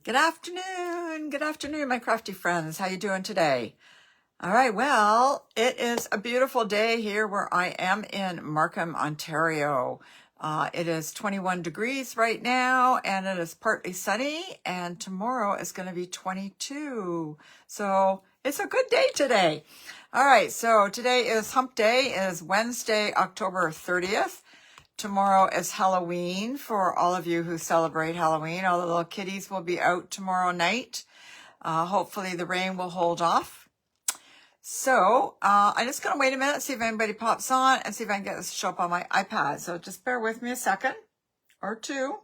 Good afternoon, my crafty friends. How you doing today? All right, well, it is a beautiful day here where I am in Markham, Ontario. It is 21 degrees right now, and it is partly sunny, and tomorrow is going to be 22. So it's a good day today. All right, so today is Hump Day. It is Wednesday, October 30th. Tomorrow is Halloween for all of you who celebrate Halloween. All the little kitties will be out tomorrow night. Hopefully the rain will hold off. So I'm just going to wait a minute, see if anybody pops on, and see if I can get this to show up on my iPad. So just bear with me a second or two,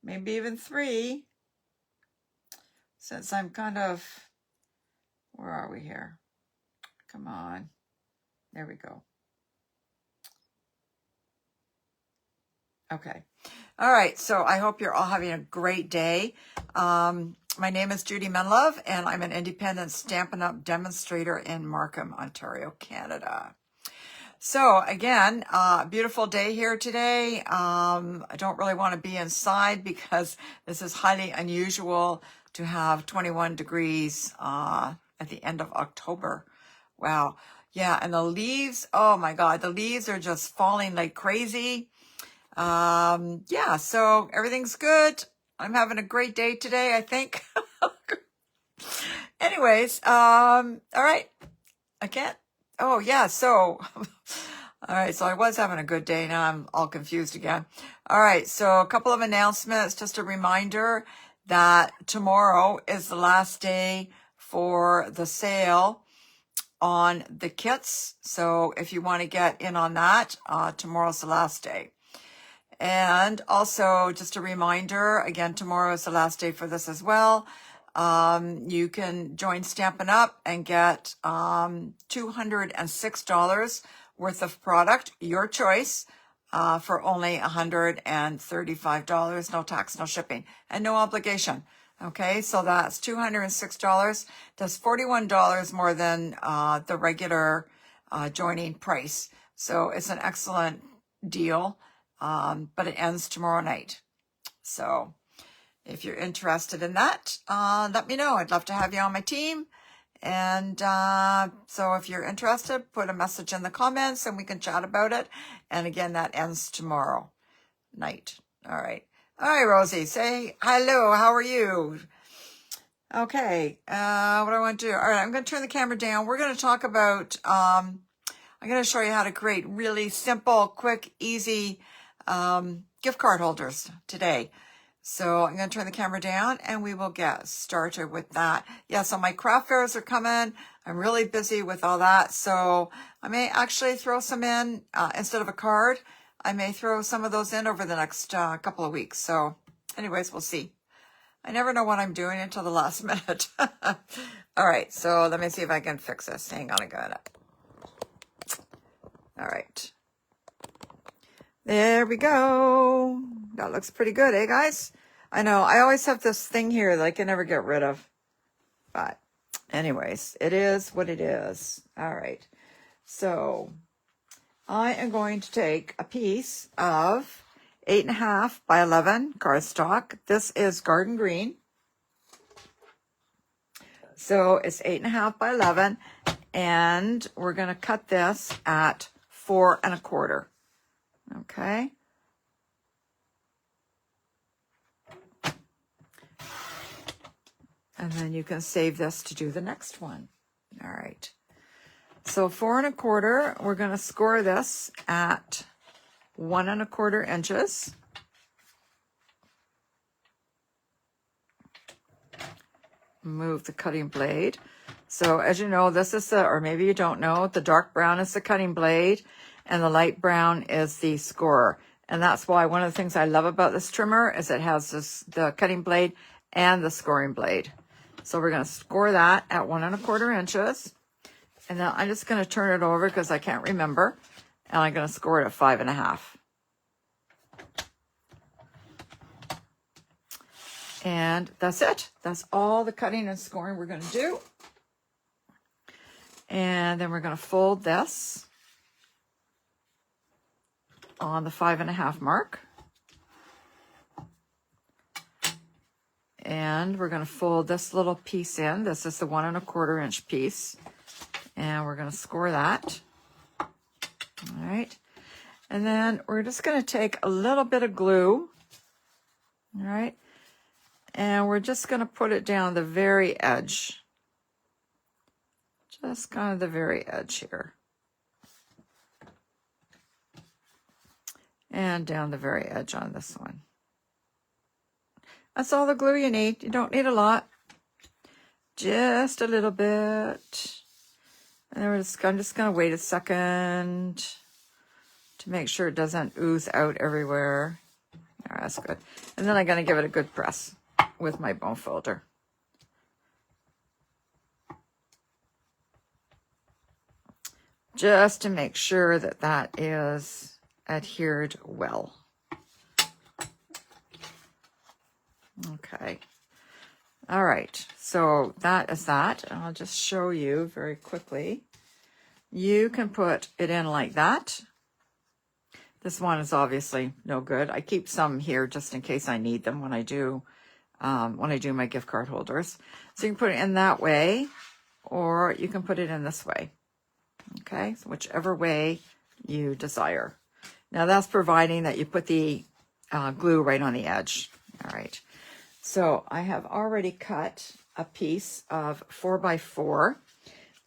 maybe even three, since I'm kind of, where are we here? Come on. There we go. Okay. All right. So I hope you're all having a great day. My name is Judy Menlove, and I'm an independent Stampin' Up! Demonstrator in Markham, Ontario, Canada. So again, beautiful day here today. I don't really want to be inside because this is highly unusual to have 21 degrees at the end of October. Wow. Yeah. And the leaves, oh my God, the leaves are just falling like crazy. Yeah, so everything's good. I'm having a great day today, I think. Anyways, all right. I can't. Oh, yeah. So, all right. So I was having a good day. Now I'm all confused again. All right. So a couple of announcements. Just a reminder that tomorrow is the last day for the sale on the kits. So if you want to get in on that, tomorrow's the last day. And also just a reminder, again, tomorrow is the last day for this as well. You can join Stampin' Up! And get $206 worth of product, your choice, for only $135, no tax, no shipping, and no obligation. Okay, so that's $206. That's $41 more than the regular joining price. So it's an excellent deal. But it ends tomorrow night. So if you're interested in that, let me know. I'd love to have you on my team. And so if you're interested, put a message in the comments and we can chat about it. And again, that ends tomorrow night. All right. All right, Rosie, say hello. How are you? Okay. What do I want to do? All right, I'm going to turn the camera down. We're going to talk about, I'm going to show you how to create really simple, quick, easy gift card holders today. So I'm going to turn the camera down and we will get started with that. Yeah, so my craft fairs are coming. I'm really busy with all that. So I may actually throw some in instead of a card. I may throw some of those in over the next couple of weeks. So anyways, we'll see. I never know what I'm doing until the last minute. All right, so let me see if I can fix this. Hang on, I got it. All right. There we go. That looks pretty good, eh, guys? I know, I always have this thing here that I can never get rid of. But anyways, it is what it is. All right. So I am going to take a piece of 8.5 by 11 cardstock. This is Garden Green. So it's 8.5 by 11. And we're going to cut this at 4 1/4. Okay. And then you can save this to do the next one. All right. So 4 1/4, we're going to score this at 1 1/4 inches. Move the cutting blade. So as you know, this is or maybe you don't know, the dark brown is the cutting blade and the light brown is the scorer. And that's why one of the things I love about this trimmer is it has the cutting blade and the scoring blade. So we're going to score that at 1 1/4 inches. And then I'm just going to turn it over because I can't remember. And I'm going to score it at 5 1/2. And that's it. That's all the cutting and scoring we're going to do. And then we're going to fold this on the 5 1/2 mark. And we're going to fold this little piece in. This is the 1 1/4 inch piece. And we're going to score that. All right. And then we're just going to take a little bit of glue. All right. And we're just going to put it down the very edge. Just kind of the very edge here. And down the very edge on this one. That's all the glue you need. You don't need a lot. Just a little bit. And then I'm just going to wait a second to make sure it doesn't ooze out everywhere. All right, that's good. And then I'm going to give it a good press with my bone folder. Just to make sure that that is adhered well. Okay. All right. So that is that. And I'll just show you very quickly. You can put it in like that. This one is obviously no good. I keep some here just in case I need them when I do my gift card holders. So you can put it in that way, or you can put it in this way. Okay, so whichever way you desire. Now that's providing that you put the glue right on the edge. All right. So I have already cut a piece of 4x4.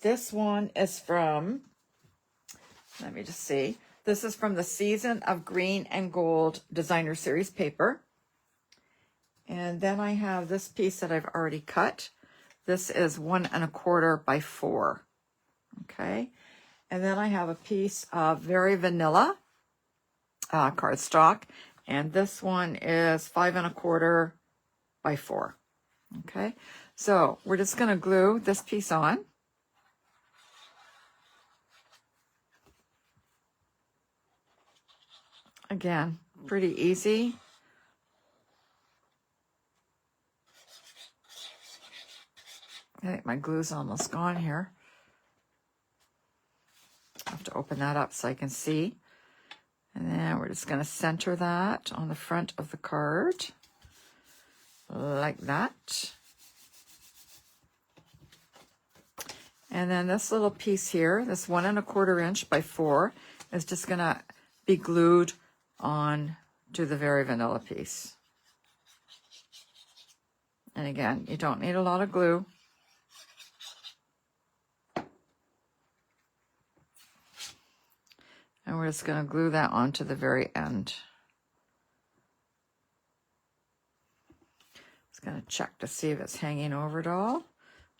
This one is from, let me just see. This is from the Season of Green and Gold Designer Series paper. And then I have this piece that I've already cut. This is 1 1/4 by 4. Okay. And then I have a piece of Very Vanilla cardstock. And this one is 5 1/4 by 4. Okay. So we're just going to glue this piece on. Again, pretty easy. I think my glue's almost gone here. I have to open that up so I can see. And then we're just going to center that on the front of the card. Like that. And then this little piece here, this 1 1/4 inch by 4, is just going to be glued on to the Very Vanilla piece. And again, you don't need a lot of glue. And we're just going to glue that onto the very end. Just going to check to see if it's hanging over it all.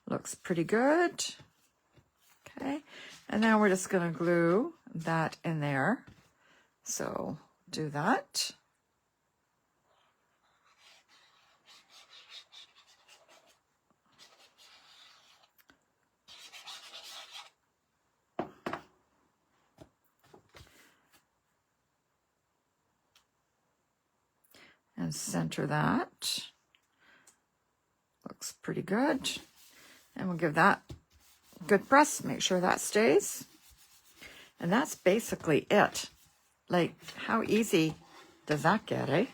Looks pretty good. Okay. And now we're just going to glue that in there. So do that. And center that. Looks pretty good. And we'll give that a good press. Make sure that stays. And that's basically it. Like, how easy does that get, eh?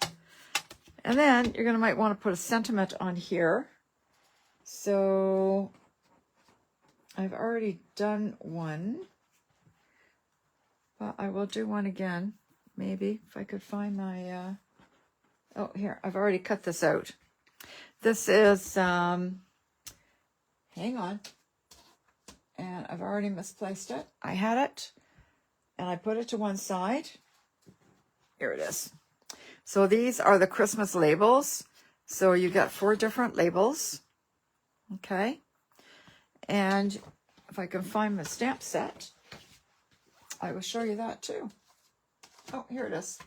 And then you're might want to put a sentiment on here. So I've already done one, but I will do one again. Maybe if I could find my, oh, here, I've already cut this out. This is, hang on. And I've already misplaced it. I had it, and I put it to one side. Here it is. So these are the Christmas labels. So you got 4 different labels. Okay. And if I can find the stamp set, I will show you that too. Oh, here it is.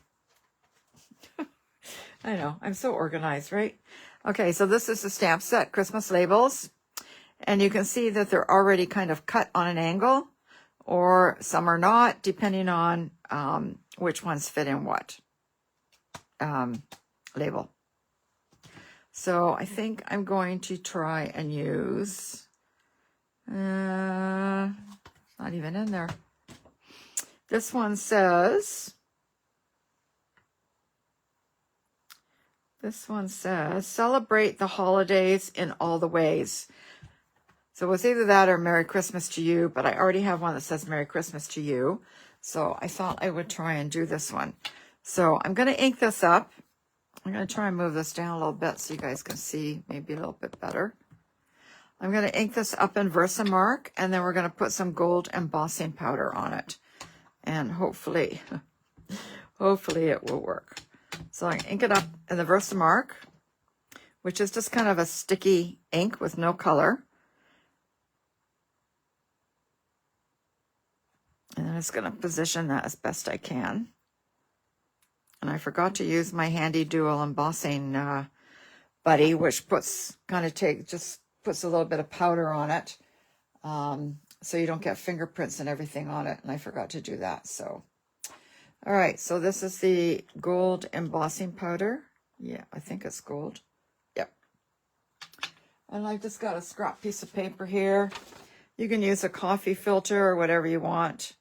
I know, I'm so organized, right? Okay, so this is the stamp set, Christmas labels. And you can see that they're already kind of cut on an angle, or some are not, depending on which ones fit in what label. So I think I'm going to try and use, not even in there. This one says, This one says, celebrate the holidays in all the ways. So it was either that or Merry Christmas to you, but I already have one that says Merry Christmas to you. So I thought I would try and do this one. So I'm going to ink this up. I'm going to try and move this down a little bit so you guys can see maybe a little bit better. I'm going to ink this up in Versamark, and then we're going to put some gold embossing powder on it. And hopefully, hopefully it will work. So I ink it up in the Versamark, which is just kind of a sticky ink with no color. And I'm just going to position that as best I can. And I forgot to use my handy dual embossing buddy, which puts a little bit of powder on it, so you don't get fingerprints and everything on it. And I forgot to do that. So, all right. So this is the gold embossing powder. Yeah, I think it's gold. Yep. And I've just got a scrap piece of paper here. You can use a coffee filter or whatever you want.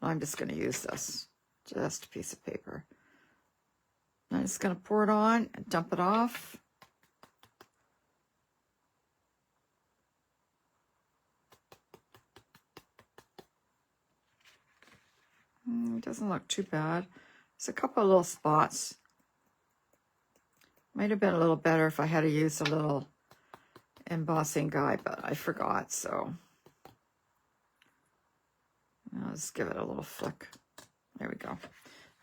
I'm just going to use this, just a piece of paper. I'm just going to pour it on and dump it off. It doesn't look too bad. There's a couple of little spots. Might have been a little better if I had to use a little embossing guide, but I forgot, so I'll just give it a little flick. There we go. All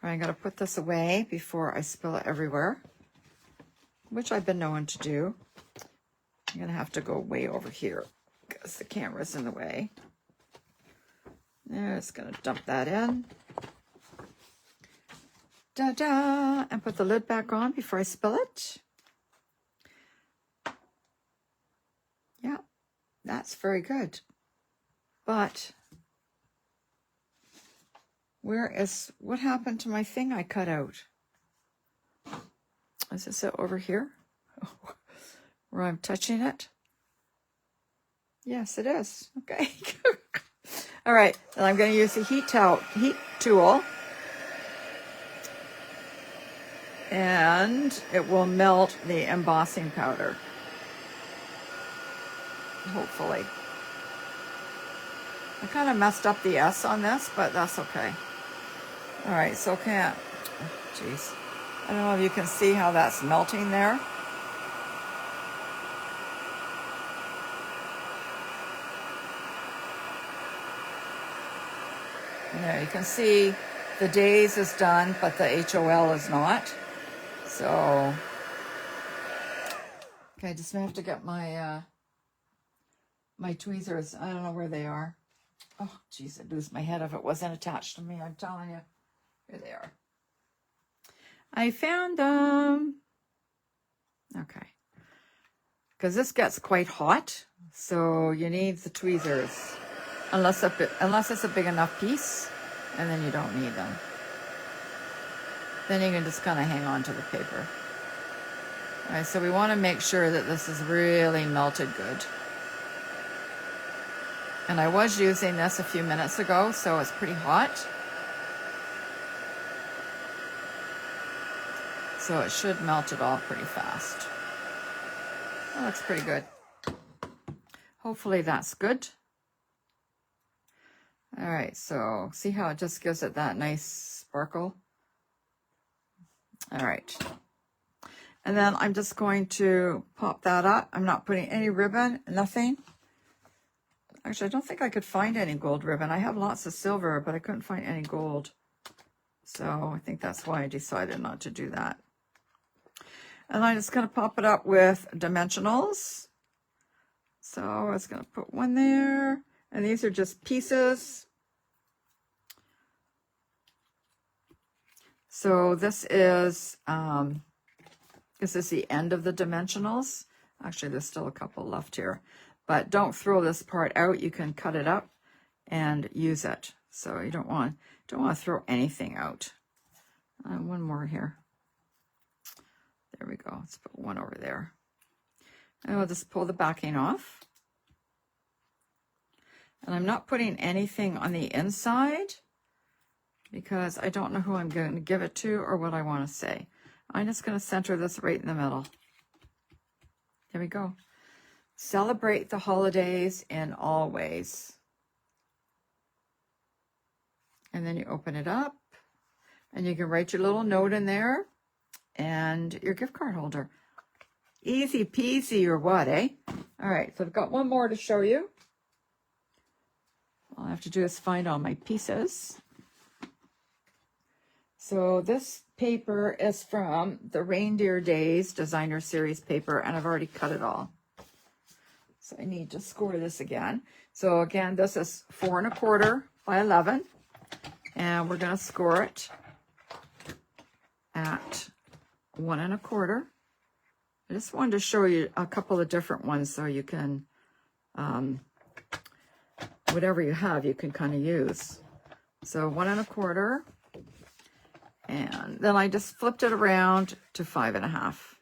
right, I'm going to put this away before I spill it everywhere, which I've been known to do. I'm going to have to go way over here because the camera's in the way. There, just going to dump that in. Da-da! And put the lid back on before I spill it. Yeah, that's very good. But what happened to my thing I cut out? Is this it over here? Where I'm touching it? Yes, it is. Okay. All right, then I'm going to use the heat tool. And it will melt the embossing powder. Hopefully. I kind of messed up the S on this, but that's okay. All right, so I don't know if you can see how that's melting there. There, you can see the days is done, but the HOL is not. So, okay, just may have to get my my tweezers. I don't know where they are. Oh, geez, I'd lose my head if it wasn't attached to me. I'm telling you. Here they are. I found them. Okay. Because this gets quite hot, so you need the tweezers. Unless it's a big enough piece, and then you don't need them. Then you can just kind of hang on to the paper. All right, so we want to make sure that this is really melted good. And I was using this a few minutes ago, so it's pretty hot. So it should melt it all pretty fast. That looks pretty good. Hopefully that's good. All right, so see how it just gives it that nice sparkle? All right. And then I'm just going to pop that up. I'm not putting any ribbon, nothing. Actually, I don't think I could find any gold ribbon. I have lots of silver, but I couldn't find any gold. So I think that's why I decided not to do that. And I'm just going to pop it up with dimensionals. So I was going to put one there. And these are just pieces. So this is the end of the dimensionals. Actually, there's still a couple left here. But don't throw this part out. You can cut it up and use it. So you don't want to throw anything out. One more here. There we go. Let's put one over there. And we'll just pull the backing off. And I'm not putting anything on the inside because I don't know who I'm going to give it to or what I want to say. I'm just going to center this right in the middle. There we go. Celebrate the holidays in all ways. And then you open it up and you can write your little note in there and your gift card holder. Easy peasy or what, eh? All right, so I've got one more to show you. All I have to do is find all my pieces. So this paper is from the Reindeer Days Designer Series paper, and I've already cut it all. So I need to score this again. So again, this is 4 1/4 by 11, and we're going to score it at 1 1/4. I just wanted to show you a couple of different ones so you can, whatever you have, you can kind of use. So 1 1/4, and then I just flipped it around to 5 1/2.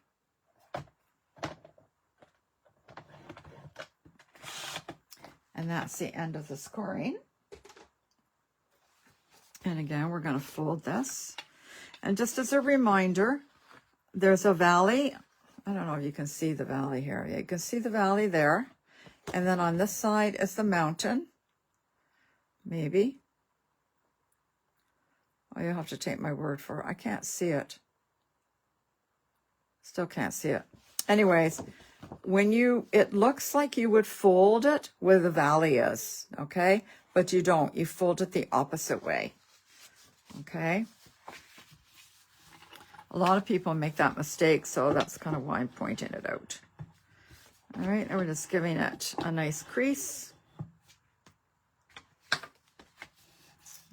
And that's the end of the scoring. And again, we're going to fold this. And just as a reminder, there's a valley. I don't know if you can see the valley here. Yeah, you can see the valley there. And then on this side is the mountain. Maybe. Oh, you'll have to take my word for it. I can't see it. Still can't see it. Anyways, it looks like you would fold it where the valley is, okay? But you don't. You fold it the opposite way, okay? A lot of people make that mistake, so that's kind of why I'm pointing it out. All right, and we're just giving it a nice crease.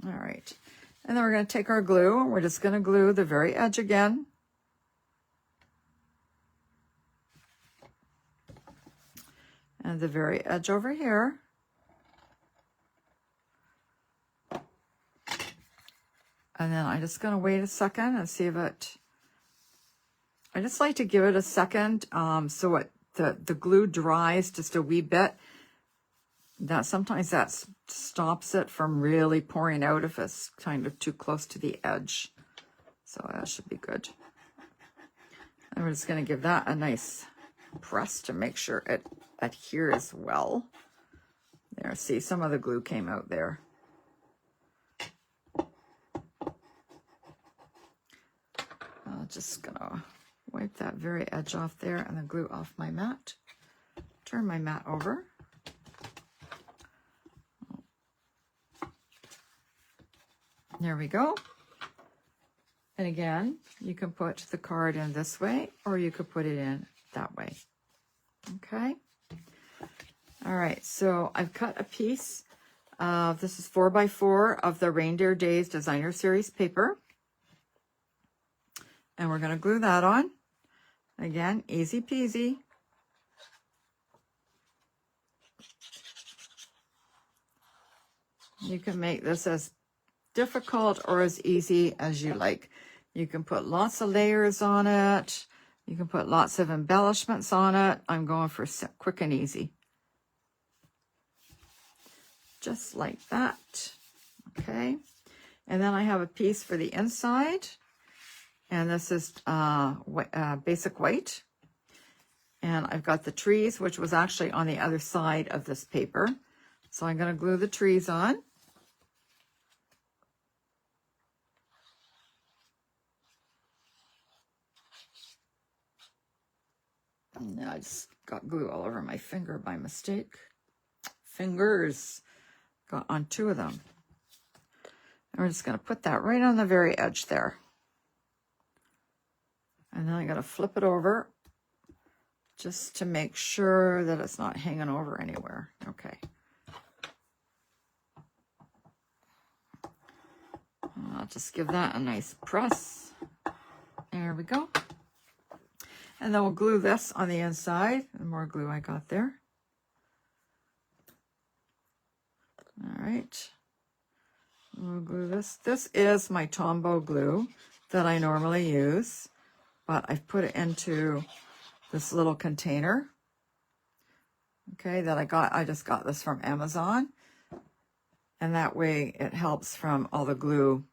All right, and then we're going to take our glue, and we're just going to glue the very edge again. And the very edge over here. And then I'm just going to wait a second and see if it... I just like to give it a second so the glue dries just a wee bit. Sometimes that stops it from really pouring out if it's kind of too close to the edge. So that should be good. And we're just going to give that a nice press to make sure it adheres well. There, see, some of the glue came out there. I'm just going to wipe that very edge off there and then glue off my mat. Turn my mat over. There we go. And again, you can put the card in this way or you could put it in that way. Okay. All right, so I've cut a piece of, this is 4 by 4 of the Reindeer Days Designer Series paper. And we're going to glue that on. Again, easy peasy. You can make this as difficult or as easy as you like. You can put lots of layers on it. You can put lots of embellishments on it. I'm going for quick and easy. Just like that. Okay. And then I have a piece for the inside. And this is basic white. And I've got the trees, which was actually on the other side of this paper. So I'm going to glue the trees on. And I just got glue all over my finger by mistake. Fingers. Got on 2 of them. And we're just going to put that right on the very edge there. And then I'm going to flip it over just to make sure that it's not hanging over anywhere. Okay. I'll just give that a nice press. There we go. And then we'll glue this on the inside. The more glue I got there. All right. We'll glue this. This is my Tombow glue that I normally use, but I've put it into this little container. Okay, that I just got this from Amazon. And that way it helps from all the glue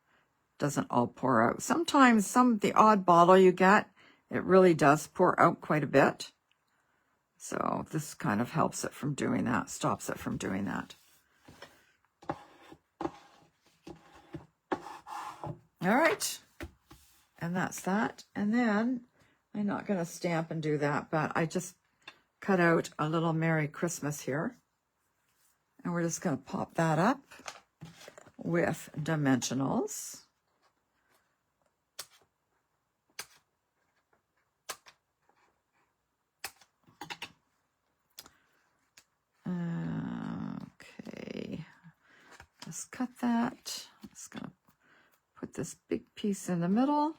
doesn't all pour out. Sometimes the odd bottle you get, it really does pour out quite a bit. So this kind of helps it from doing that, stops it from doing that. All right, and that's that. And then I'm not going to stamp and do that, but I just cut out a little Merry Christmas here. And we're just going to pop that up with dimensionals. Okay, just cut that. I'm just going to put this big piece in the middle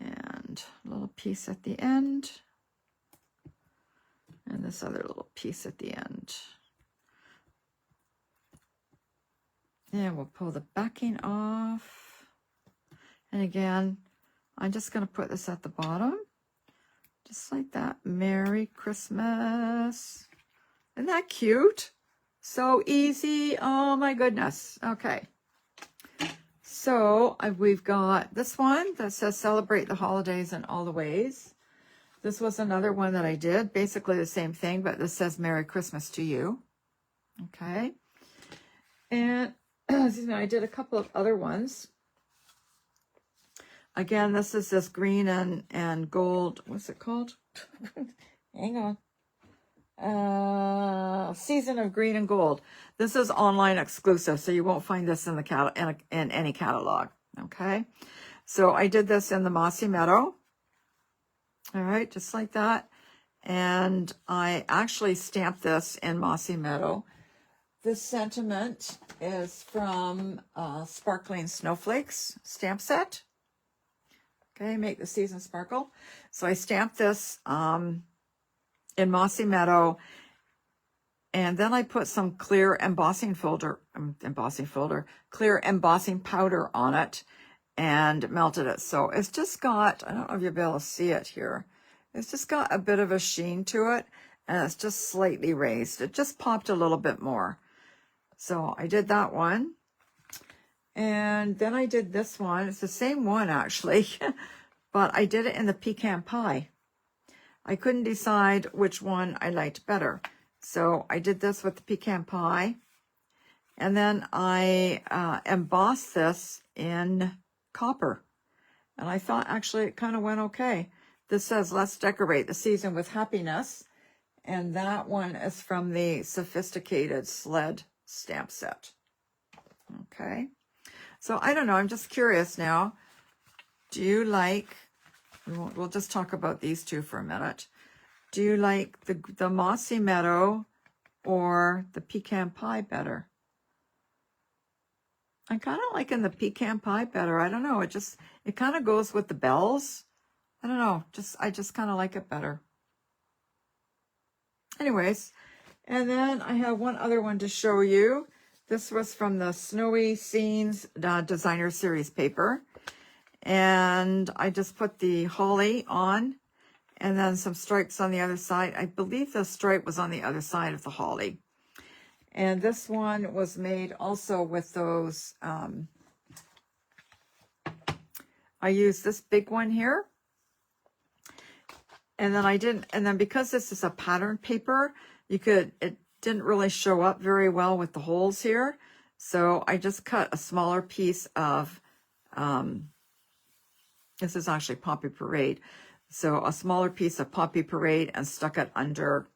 and a little piece at the end and this other little piece at the end. And we'll pull the backing off. And again, I'm just going to put this at the bottom, just like that. Merry Christmas. Isn't that cute? So easy. Oh my goodness. Okay. So we've got this one that says celebrate the holidays in all the ways. This was another one that I did. Basically the same thing, but this says Merry Christmas to you. Okay. And excuse me, I did a couple of other ones. Again, this is this green and gold. What's it called? Hang on. Season of Green and Gold. This is online exclusive, so you won't find this in the in any catalog. Okay. So I did this in the Mossy Meadow. All right, just like that. And I actually stamped this in Mossy Meadow. This sentiment is from Sparkling Snowflakes stamp set. Okay, make the season sparkle. So I stamped this in Mossy Meadow, and then I put some clear clear embossing powder on it and melted it. So it's just got, I don't know if you'll be able to see it here. It's just got a bit of a sheen to it, and it's just slightly raised. It just popped a little bit more. So I did that one. And then I did this one. It's the same one, actually, but I did it in the pecan pie. I couldn't decide which one I liked better. So I did this with the pecan pie. And then I embossed this in copper. And I thought actually it kind of went okay. This says, let's decorate the season with happiness. And that one is from the Sophisticated Sled stamp set. Okay. So I don't know. I'm just curious now. Do you like, we'll just talk about these two for a minute. Do you like the Mossy Meadow or the pecan pie better? I'm kind of liking the pecan pie better. I don't know. It kind of goes with the bells. I don't know. I just kind of like it better. Anyways, and then I have one other one to show you. This was from the Snowy Scenes Designer Series paper. And I just put the holly on and then some stripes on the other side. I believe the stripe was on the other side of the holly. And this one was made also with those, I used this big one here. And then because this is a pattern paper, it didn't really show up very well with the holes here. So I just cut a smaller piece of, this is actually Poppy Parade. So a smaller piece of Poppy Parade and stuck it under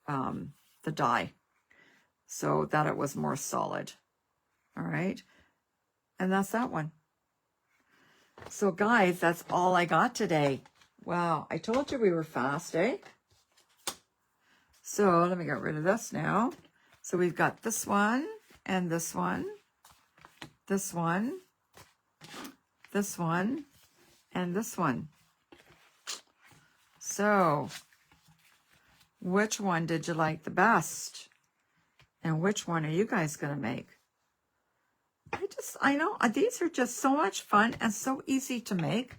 the die so that it was more solid. All right. And that's that one. So guys, that's all I got today. Wow. I told you we were fast, eh? So let me get rid of this now. So we've got this one and this one, this one, this one, and this one. So which one did you like the best? And which one are you guys going to make? I know these are just so much fun and so easy to make.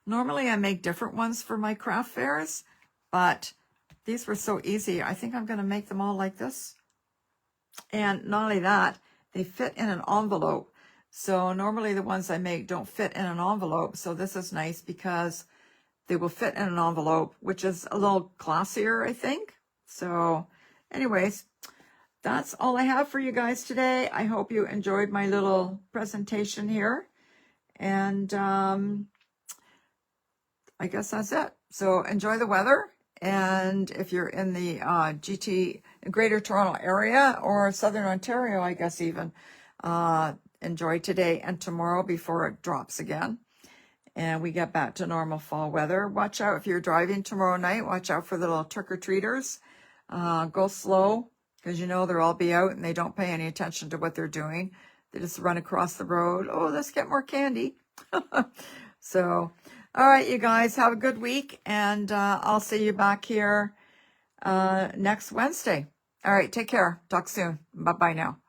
Normally I make different ones for my craft fairs, but these were so easy. I think I'm going to make them all like this. And not only that, they fit in an envelope. So normally the ones I make don't fit in an envelope. So this is nice because they will fit in an envelope, which is a little classier, I think. So anyways, that's all I have for you guys today. I hope you enjoyed my little presentation here. And I guess that's it. So enjoy the weather. And if you're in the Greater Toronto area or Southern Ontario, I guess even, enjoy today and tomorrow before it drops again. And we get back to normal fall weather. Watch out if you're driving tomorrow night. Watch out for the little trick-or-treaters. Go slow because you know they'll all be out and they don't pay any attention to what they're doing. They just run across the road. Oh, let's get more candy. So, all right, you guys, have a good week. And I'll see you back here next Wednesday. All right, take care. Talk soon. Bye-bye now.